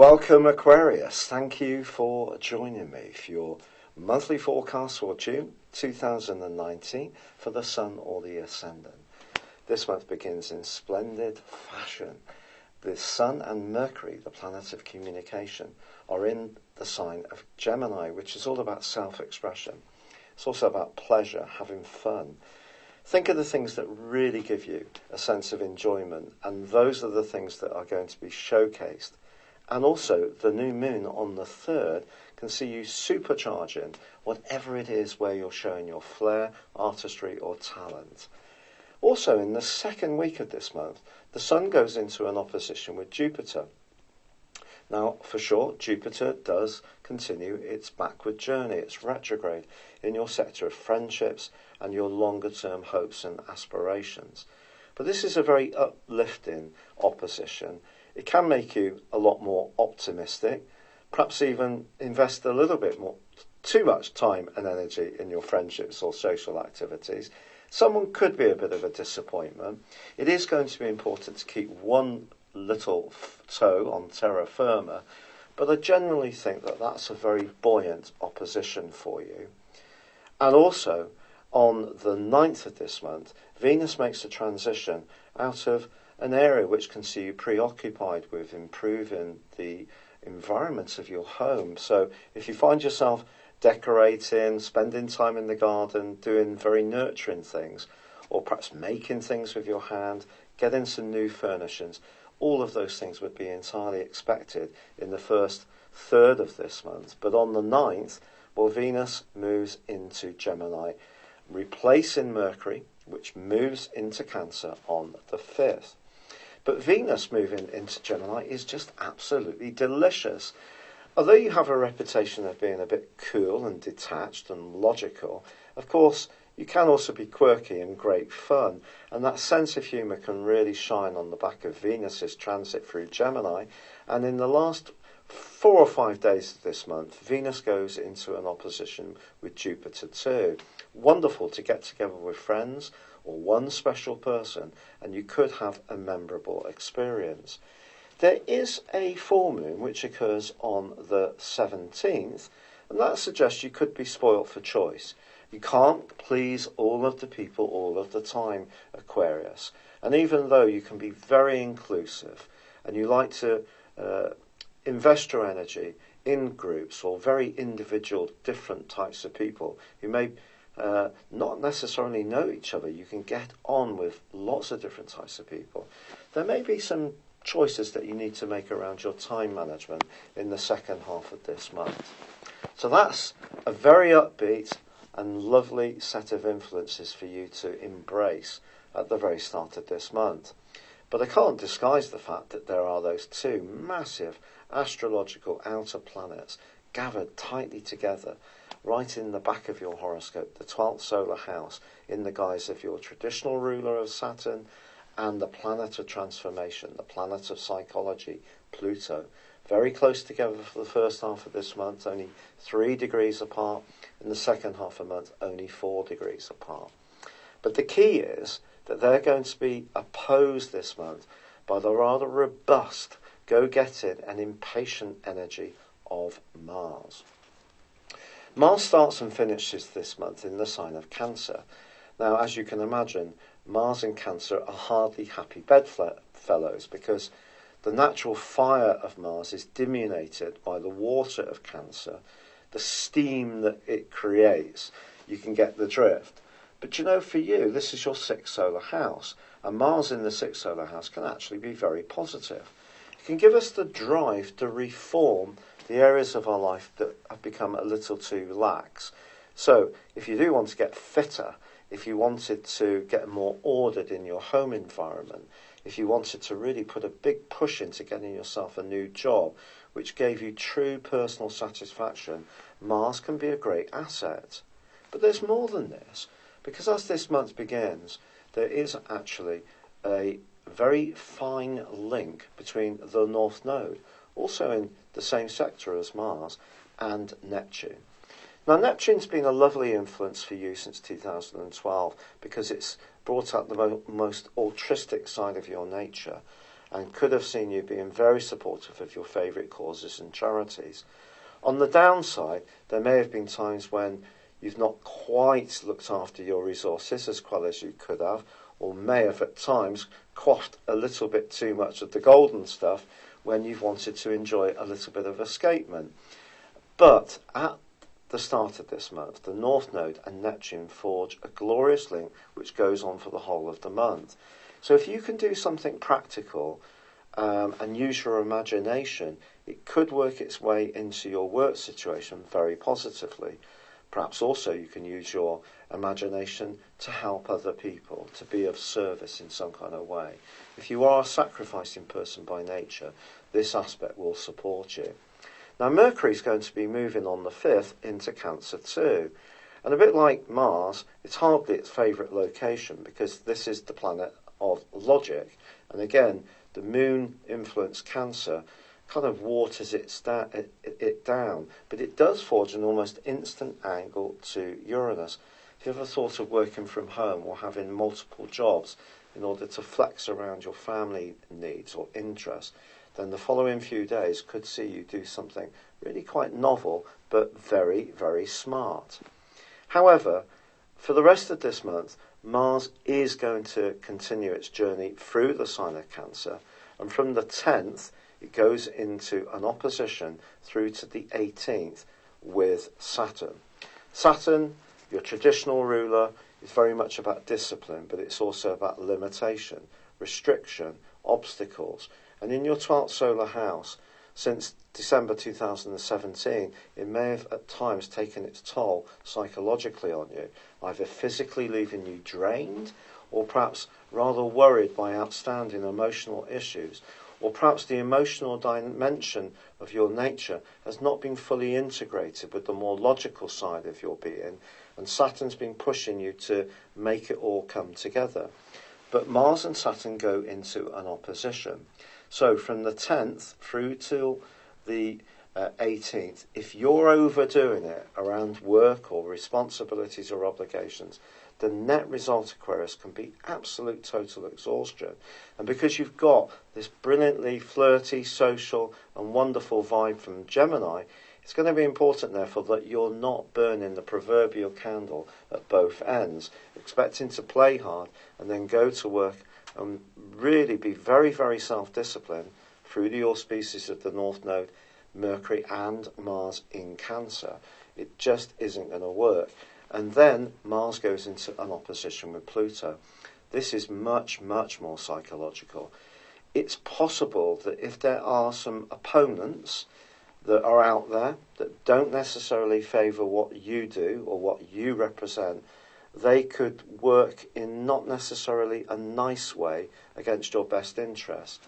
Welcome Aquarius, thank you for joining me for your monthly forecast for June 2019 for the Sun or the Ascendant. This month begins in splendid fashion. The Sun and Mercury, the planet of communication, are in the sign of Gemini, which is all about self-expression. It's also about pleasure, having fun. Think of the things that really give you a sense of enjoyment, and those are the things that are going to be showcased. And also, the new moon on the 3rd can see you supercharging whatever it is where you're showing your flair, artistry or talent. Also, in the second week of this month, the Sun goes into an opposition with Jupiter. Now, for sure, Jupiter does continue its backward journey, its retrograde, in your sector of friendships and your longer-term hopes and aspirations. But this is a very uplifting opposition. It can make you a lot more optimistic, perhaps even invest a little bit more, too much time and energy in your friendships or social activities. Someone could be a bit of a disappointment. It is going to be important to keep one little toe on terra firma, but I generally think that that's a very buoyant opposition for you. And also, on the 9th of this month, Venus makes a transition out of an area which can see you preoccupied with improving the environment of your home. So if you find yourself decorating, spending time in the garden, doing very nurturing things, or perhaps making things with your hand, getting some new furnishings, all of those things would be entirely expected in the first third of this month. But on the 9th, well, Venus moves into Gemini, replacing Mercury, which moves into Cancer on the 5th. But Venus moving into Gemini is just absolutely delicious. Although you have a reputation of being a bit cool and detached and logical, of course, you can also be quirky and great fun. And that sense of humour can really shine on the back of Venus's transit through Gemini. And in the last 4 or 5 days of this month, Venus goes into an opposition with Jupiter too. Wonderful to get together with friends or one special person, and you could have a memorable experience. There is a full moon which occurs on the 17th, and that suggests you could be spoilt for choice. You can't please all of the people all of the time, Aquarius. And even though you can be very inclusive and you like to invest your energy in groups or very individual different types of people who may not necessarily know each other, you can get on with lots of different types of people. There may be some choices that you need to make around your time management in the second half of this month. So that's a very upbeat and lovely set of influences for you to embrace at the very start of this month. But I can't disguise the fact that there are those two massive astrological outer planets gathered tightly together right in the back of your horoscope, the 12th solar house, in the guise of your traditional ruler of Saturn and the planet of transformation, the planet of psychology, Pluto. Very close together for the first half of this month, only 3 degrees apart. In the second half of the month, only 4 degrees apart. But the key is that they're going to be opposed this month by the rather robust, go-getting and impatient energy of Mars. Mars starts and finishes this month in the sign of Cancer. Now, as you can imagine, Mars and Cancer are hardly happy bedfellows because the natural fire of Mars is diminuted by the water of Cancer, the steam that it creates. You can get the drift. But you know, for you, this is your 6th solar house, and Mars in the 6th solar house can actually be very positive. It can give us the drive to reform the areas of our life that have become a little too lax. So, if you do want to get fitter, if you wanted to get more ordered in your home environment, if you wanted to really put a big push into getting yourself a new job, which gave you true personal satisfaction, Mars can be a great asset. But there's more than this, because as this month begins, there is actually a very fine link between the North Node, also in the same sector as Mars, and Neptune. Now, Neptune's been a lovely influence for you since 2012 because it's brought out the most altruistic side of your nature. and could have seen you being very supportive of your favourite causes and charities. On the downside, there may have been times when you've not quite looked after your resources as well as you could have, or may have at times quaffed a little bit too much of the golden stuff when you've wanted to enjoy a little bit of escapement. But at the start of this month, the North Node and Neptune forge a glorious link which goes on for the whole of the month. So if you can do something practical and use your imagination, it could work its way into your work situation very positively. Perhaps also you can use your imagination to help other people, to be of service in some kind of way. If you are a sacrificing person by nature, this aspect will support you. Now Mercury is going to be moving on the 5th into Cancer too. And a bit like Mars, it's hardly its favourite location because this is the planet of logic. And again, the moon influenced Cancer kind of waters it down, but it does forge an almost instant angle to Uranus. If you ever thought of working from home or having multiple jobs in order to flex around your family needs or interests, then the following few days could see you do something really quite novel, but very, very smart. However, for the rest of this month, Mars is going to continue its journey through the sign of Cancer, and from the 10th, it goes into an opposition through to the 18th with Saturn. Saturn, your traditional ruler, is very much about discipline, but it's also about limitation, restriction, obstacles. And in your 12th solar house, since December 2017, it may have at times taken its toll psychologically on you, either physically leaving you drained, or perhaps rather worried by outstanding emotional issues, or perhaps the emotional dimension of your nature has not been fully integrated with the more logical side of your being, and Saturn's been pushing you to make it all come together. But Mars and Saturn go into an opposition. So from the 10th through till the 18th, if you're overdoing it around work or responsibilities or obligations, the net result, Aquarius, can be absolute total exhaustion. And because you've got this brilliantly flirty, social and wonderful vibe from Gemini, it's going to be important, therefore, that you're not burning the proverbial candle at both ends, expecting to play hard and then go to work and really be very, very self-disciplined through the auspices of the North Node, Mercury and Mars in Cancer. It just isn't going to work. And then Mars goes into an opposition with Pluto. This is much, much more psychological. It's possible that if there are some opponents that are out there that don't necessarily favour what you do or what you represent, they could work in not necessarily a nice way against your best interest.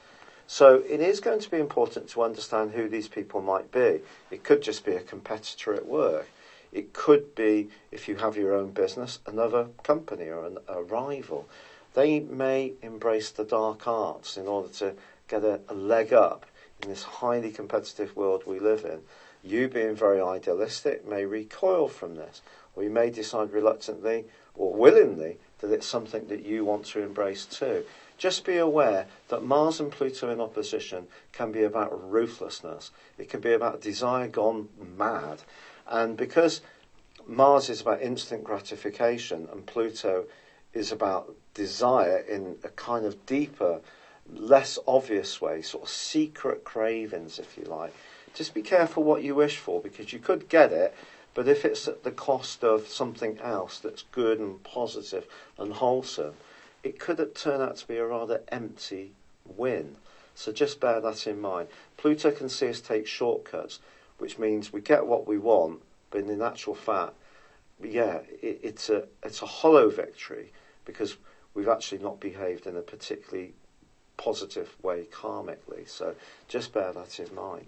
So it is going to be important to understand who these people might be. It could just be a competitor at work. It could be, if you have your own business, another company or a rival. They may embrace the dark arts in order to get a leg up in this highly competitive world we live in. You, being very idealistic, may recoil from this, or you may decide reluctantly or willingly that it's something that you want to embrace too. Just be aware that Mars and Pluto in opposition can be about ruthlessness. It can be about desire gone mad. And because Mars is about instant gratification and Pluto is about desire in a kind of deeper, less obvious way, sort of secret cravings, if you like, just be careful what you wish for, because you could get it, but if it's at the cost of something else that's good and positive and wholesome, it could turn out to be a rather empty win. So just bear that in mind. Pluto can see us take shortcuts, which means we get what we want, but in actual fact, it's a hollow victory because we've actually not behaved in a particularly positive way karmically. So just bear that in mind.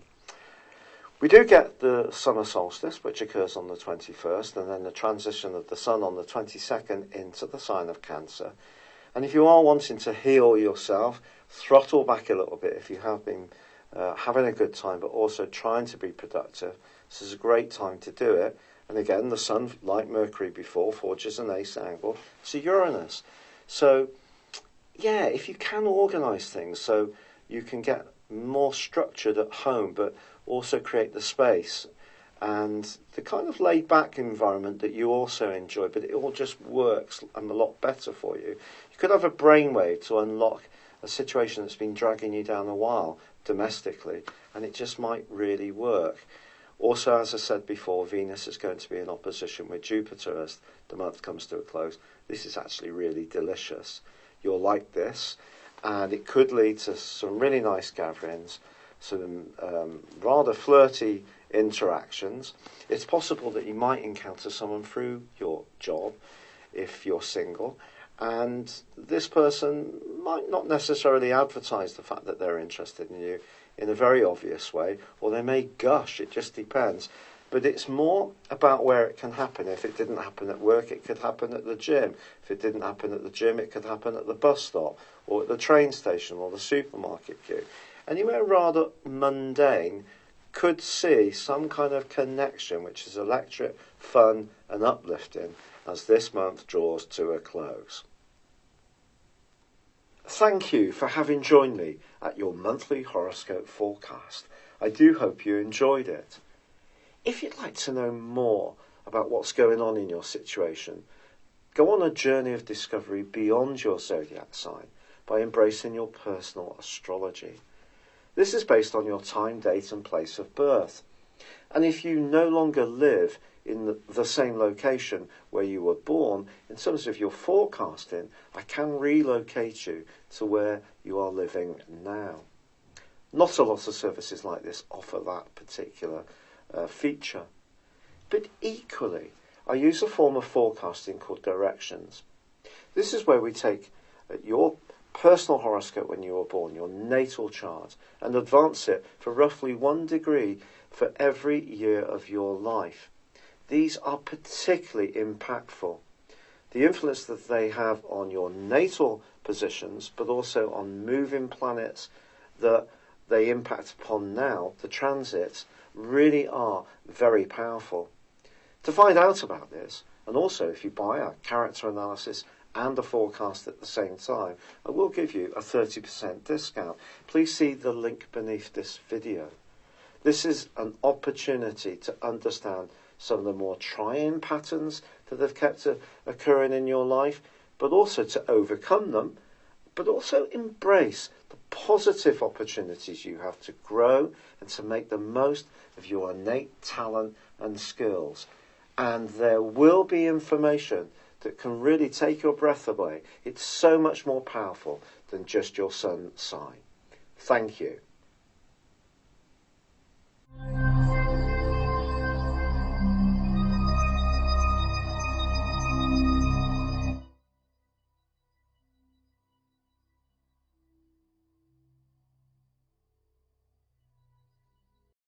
We do get the summer solstice, which occurs on the 21st, and then the transition of the sun on the 22nd into the sign of Cancer. And if you are wanting to heal yourself, throttle back a little bit if you have been having a good time, but also trying to be productive. This is a great time to do it. And again, the sun, like Mercury before, forges an ace angle to Uranus. So, yeah, if you can organise things so you can get more structured at home, but also create the space and the kind of laid-back environment that you also enjoy, but it all just works a lot better for you. You could have a brainwave to unlock a situation that's been dragging you down a while domestically, and it just might really work. Also, as I said before, Venus is going to be in opposition with Jupiter as the month comes to a close. This is actually really delicious. You'll like this, and it could lead to some really nice gatherings, some rather flirty interactions. It's possible that you might encounter someone through your job if you're single, and this person might not necessarily advertise the fact that they're interested in you in a very obvious way, or they may gush, it just depends. But it's more about where it can happen. If it didn't happen at work, it could happen at the gym. If it didn't happen at the gym, it could happen at the bus stop, or at the train station, or the supermarket queue. Anywhere rather mundane could see some kind of connection which is electric, fun and uplifting as this month draws to a close. Thank you for having joined me at your monthly horoscope forecast. I do hope you enjoyed it. If you'd like to know more about what's going on in your situation, go on a journey of discovery beyond your zodiac sign by embracing your personal astrology. This is based on your time, date and place of birth. And if you no longer live in the same location where you were born, in terms of your forecasting, I can relocate you to where you are living now. Not a lot of services like this offer that particular feature. But equally, I use a form of forecasting called directions. This is where we take your personal horoscope when you were born, your natal chart, and advance it for roughly 1 degree for every year of your life. These are particularly impactful. The influence that they have on your natal positions, but also on moving planets that they impact upon now, the transits, really are very powerful. To find out about this, and also if you buy a character analysis and a forecast at the same time, I will give you a 30% discount. Please see the link beneath this video. This is an opportunity to understand some of the more trying patterns that have kept occurring in your life, but also to overcome them, but also embrace the positive opportunities you have to grow and to make the most of your innate talent and skills. And there will be information that can really take your breath away. It's so much more powerful than just your sun sign. Thank you.